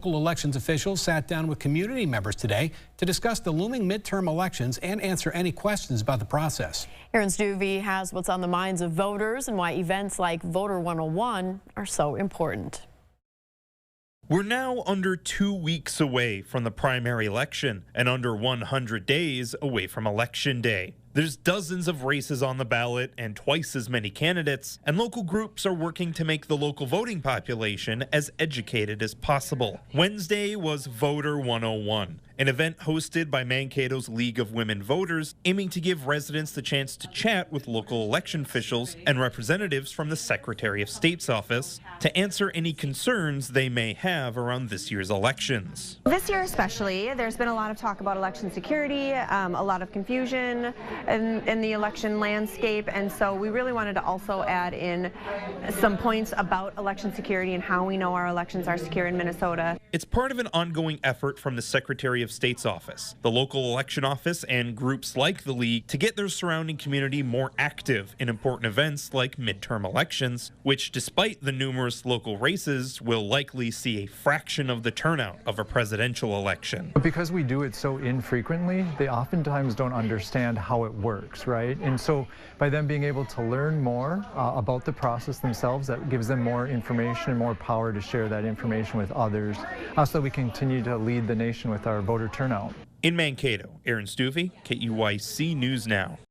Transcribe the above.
Local elections officials sat down with community members today to discuss the looming midterm elections and answer any questions about the process. Aaron Stuvey has what's on the minds of voters and why events like Voter 101 are so important. We're now under 2 weeks away from the primary election and under 100 days away from Election Day. There's dozens of races on the ballot and twice as many candidates, and local groups are working to make the local voting population as educated as possible. Wednesday was Voter 101, an event hosted by Mankato's League of Women Voters, aiming to give residents the chance to chat with local election officials and representatives from the Secretary of State's office to answer any concerns they may have around this year's elections. This year especially, there's been a lot of talk about election security, a lot of confusion in the election landscape, and so we really wanted to also add in some points about election security and how we know our elections are secure in Minnesota. It's part of an ongoing effort from the Secretary of State's office, the local election office, and groups like the League to get their surrounding community more active in important events like midterm elections, which, despite the numerous local races, will likely see a fraction of the turnout of a presidential election. Because we do it so infrequently, they oftentimes don't understand how it works, right? And so by them being able to learn more about the process themselves, that gives them more information and more power to share that information with others, so that we continue to lead the nation with our voter turnout. In Mankato, Aaron Stuvey, KUYC News Now.